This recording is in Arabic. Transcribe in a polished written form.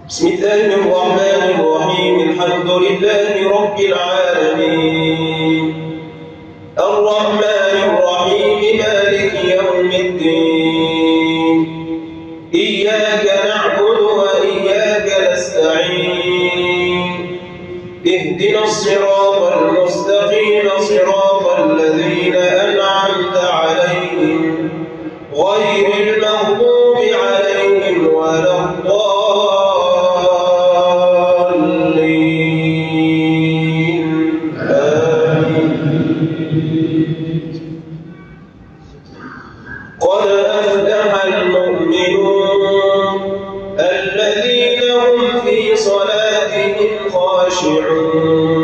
بسم الله الرحمن الرحيم. الحمد لله رب العالمين الرحمن الرحيم مالك يوم الدين إياك نعبد وإياك نستعين اهدنا الصراط المستقيم صراط الذين أنعمت عليهم غير المغضوب عليهم ولا الضالين آمين. قد أفلح المؤمنون الذين هم في صلاتهم خاشعون